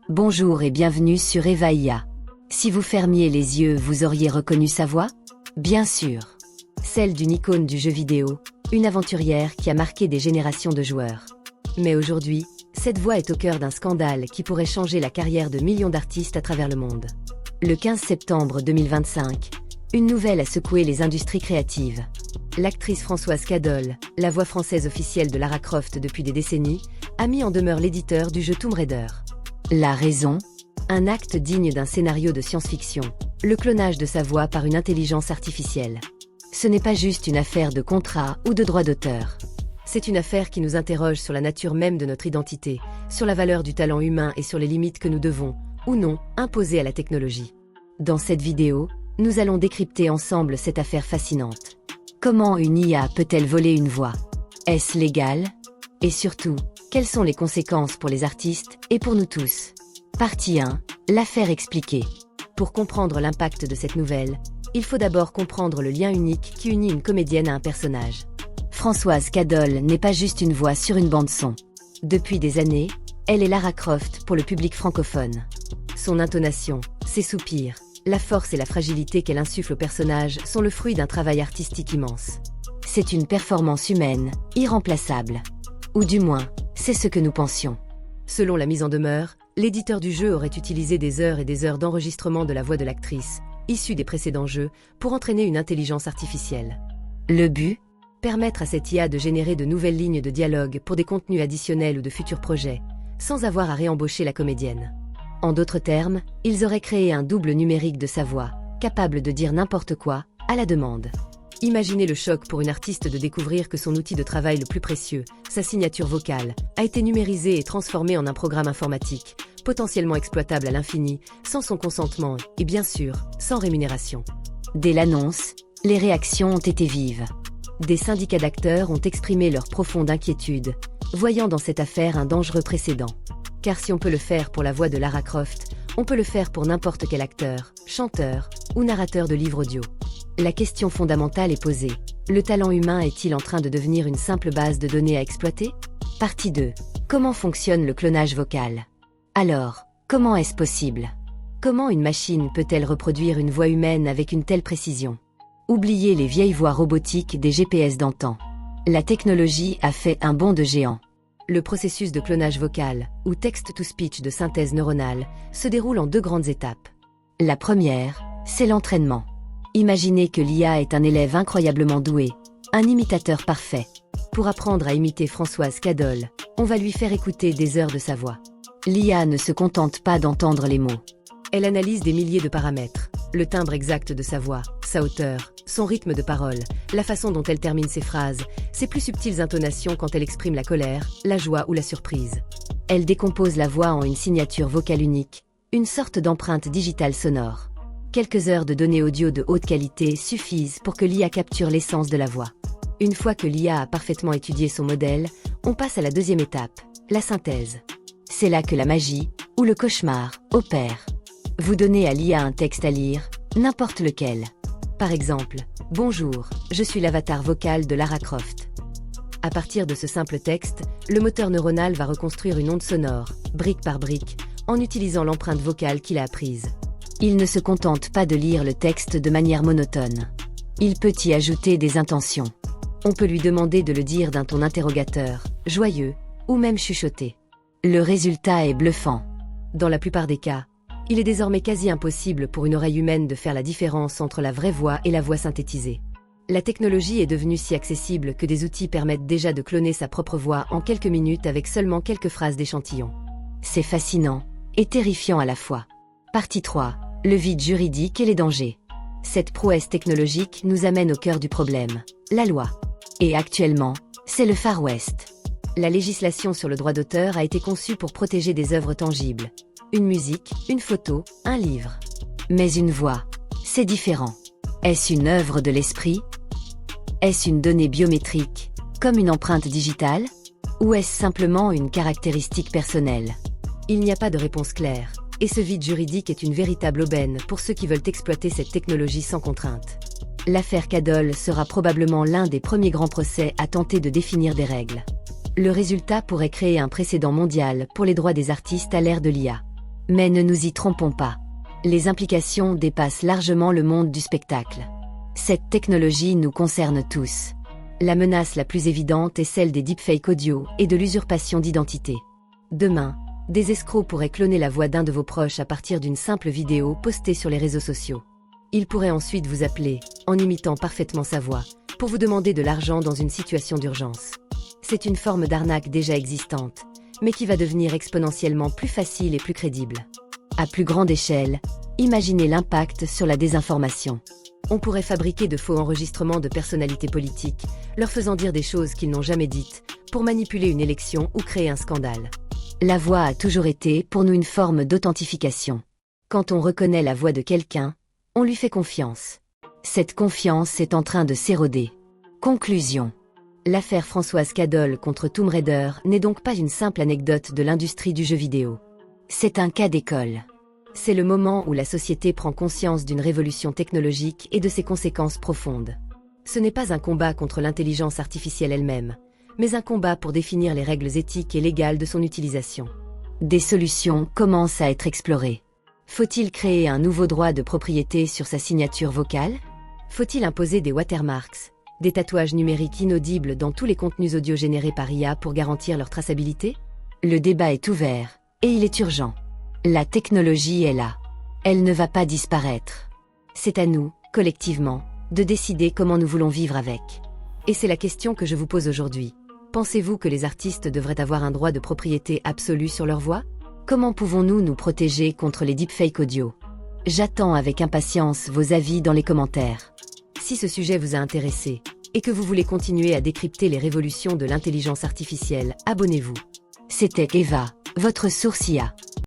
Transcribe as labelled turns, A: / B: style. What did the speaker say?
A: Bonjour et bienvenue sur Eva IA. Si vous fermiez les yeux, vous auriez reconnu sa voix? Bien sûr. Celle d'une icône du jeu vidéo, une aventurière qui a marqué des générations de joueurs. Mais aujourd'hui, cette voix est au cœur d'un scandale qui pourrait changer la carrière de millions d'artistes à travers le monde. Le 15 septembre 2025, une nouvelle a secoué les industries créatives. L'actrice Françoise Cadol, la voix française officielle de Lara Croft depuis des décennies, a mis en demeure l'éditeur du jeu Tomb Raider. La raison? Un acte digne d'un scénario de science-fiction, le clonage de sa voix par une intelligence artificielle. Ce n'est pas juste une affaire de contrat ou de droit d'auteur. C'est une affaire qui nous interroge sur la nature même de notre identité, sur la valeur du talent humain et sur les limites que nous devons, ou non, imposer à la technologie. Dans cette vidéo, nous allons décrypter ensemble cette affaire fascinante. Comment une IA peut-elle voler une voix? Est-ce légal? Et surtout, quelles sont les conséquences pour les artistes et pour nous tous? Partie 1. L'affaire expliquée. Pour comprendre l'impact de cette nouvelle, il faut d'abord comprendre le lien unique qui unit une comédienne à un personnage. Françoise Cadol n'est pas juste une voix sur une bande-son. Depuis des années, elle est Lara Croft pour le public francophone. Son intonation, ses soupirs, la force et la fragilité qu'elle insuffle au personnage sont le fruit d'un travail artistique immense. C'est une performance humaine, irremplaçable. Ou du moins, c'est ce que nous pensions. Selon la mise en demeure, l'éditeur du jeu aurait utilisé des heures et des heures d'enregistrement de la voix de l'actrice, issue des précédents jeux, pour entraîner une intelligence artificielle. Le but? Permettre à cette IA de générer de nouvelles lignes de dialogue pour des contenus additionnels ou de futurs projets, sans avoir à réembaucher la comédienne. En d'autres termes, ils auraient créé un double numérique de sa voix, capable de dire n'importe quoi, à la demande. Imaginez le choc pour une artiste de découvrir que son outil de travail le plus précieux, sa signature vocale, a été numérisé et transformé en un programme informatique, potentiellement exploitable à l'infini, sans son consentement et bien sûr, sans rémunération. Dès l'annonce, les réactions ont été vives. Des syndicats d'acteurs ont exprimé leur profonde inquiétude, voyant dans cette affaire un dangereux précédent. Car si on peut le faire pour la voix de Lara Croft, on peut le faire pour n'importe quel acteur, chanteur ou narrateur de livres audio. La question fondamentale est posée. Le talent humain est-il en train de devenir une simple base de données à exploiter? Partie 2. Comment fonctionne le clonage vocal? Alors, comment est-ce possible? Comment une machine peut-elle reproduire une voix humaine avec une telle précision? Oubliez les vieilles voix robotiques des GPS d'antan. La technologie a fait un bond de géant. Le processus de clonage vocal, ou text-to-speech de synthèse neuronale, se déroule en deux grandes étapes. La première, c'est l'entraînement. Imaginez que l'IA est un élève incroyablement doué, un imitateur parfait. Pour apprendre à imiter Françoise Cadol, on va lui faire écouter des heures de sa voix. L'IA ne se contente pas d'entendre les mots. Elle analyse des milliers de paramètres, le timbre exact de sa voix, sa hauteur, son rythme de parole, la façon dont elle termine ses phrases, ses plus subtiles intonations quand elle exprime la colère, la joie ou la surprise. Elle décompose la voix en une signature vocale unique, une sorte d'empreinte digitale sonore. Quelques heures de données audio de haute qualité suffisent pour que l'IA capture l'essence de la voix. Une fois que l'IA a parfaitement étudié son modèle, on passe à la deuxième étape, la synthèse. C'est là que la magie, ou le cauchemar, opère. Vous donnez à l'IA un texte à lire, n'importe lequel. Par exemple, « Bonjour, je suis l'avatar vocal de Lara Croft ». À partir de ce simple texte, le moteur neuronal va reconstruire une onde sonore, brique par brique, en utilisant l'empreinte vocale qu'il a apprise. Il ne se contente pas de lire le texte de manière monotone. Il peut y ajouter des intentions. On peut lui demander de le dire d'un ton interrogateur, joyeux, ou même chuchoté. Le résultat est bluffant. Dans la plupart des cas, il est désormais quasi impossible pour une oreille humaine de faire la différence entre la vraie voix et la voix synthétisée. La technologie est devenue si accessible que des outils permettent déjà de cloner sa propre voix en quelques minutes avec seulement quelques phrases d'échantillon. C'est fascinant et terrifiant à la fois. Partie 3. Le vide juridique et les dangers. Cette prouesse technologique nous amène au cœur du problème, la loi. Et actuellement, c'est le Far West. La législation sur le droit d'auteur a été conçue pour protéger des œuvres tangibles. Une musique, une photo, un livre. Mais une voix, c'est différent. Est-ce une œuvre de l'esprit? Est-ce une donnée biométrique, comme une empreinte digitale? Ou est-ce simplement une caractéristique personnelle? Il n'y a pas de réponse claire, et ce vide juridique est une véritable aubaine pour ceux qui veulent exploiter cette technologie sans contrainte. L'affaire Cadol sera probablement l'un des premiers grands procès à tenter de définir des règles. Le résultat pourrait créer un précédent mondial pour les droits des artistes à l'ère de l'IA. Mais ne nous y trompons pas. Les implications dépassent largement le monde du spectacle. Cette technologie nous concerne tous. La menace la plus évidente est celle des deepfakes audio et de l'usurpation d'identité. Demain, des escrocs pourraient cloner la voix d'un de vos proches à partir d'une simple vidéo postée sur les réseaux sociaux. Ils pourraient ensuite vous appeler, en imitant parfaitement sa voix, pour vous demander de l'argent dans une situation d'urgence. C'est une forme d'arnaque déjà existante, mais qui va devenir exponentiellement plus facile et plus crédible. À plus grande échelle, imaginez l'impact sur la désinformation. On pourrait fabriquer de faux enregistrements de personnalités politiques, leur faisant dire des choses qu'ils n'ont jamais dites, pour manipuler une élection ou créer un scandale. La voix a toujours été pour nous une forme d'authentification. Quand on reconnaît la voix de quelqu'un, on lui fait confiance. Cette confiance est en train de s'éroder. Conclusion. L'affaire Françoise Cadol contre Tomb Raider n'est donc pas une simple anecdote de l'industrie du jeu vidéo. C'est un cas d'école. C'est le moment où la société prend conscience d'une révolution technologique et de ses conséquences profondes. Ce n'est pas un combat contre l'intelligence artificielle elle-même, mais un combat pour définir les règles éthiques et légales de son utilisation. Des solutions commencent à être explorées. Faut-il créer un nouveau droit de propriété sur sa signature vocale? Faut-il imposer des watermarks, des tatouages numériques inaudibles dans tous les contenus audio générés par IA pour garantir leur traçabilité? Le débat est ouvert, et il est urgent. La technologie est là. Elle ne va pas disparaître. C'est à nous, collectivement, de décider comment nous voulons vivre avec. Et c'est la question que je vous pose aujourd'hui. Pensez-vous que les artistes devraient avoir un droit de propriété absolu sur leur voix? Comment pouvons-nous nous protéger contre les deepfakes audio? J'attends avec impatience vos avis dans les commentaires. Si ce sujet vous a intéressé, et que vous voulez continuer à décrypter les révolutions de l'intelligence artificielle, abonnez-vous. C'était Eva, votre source IA.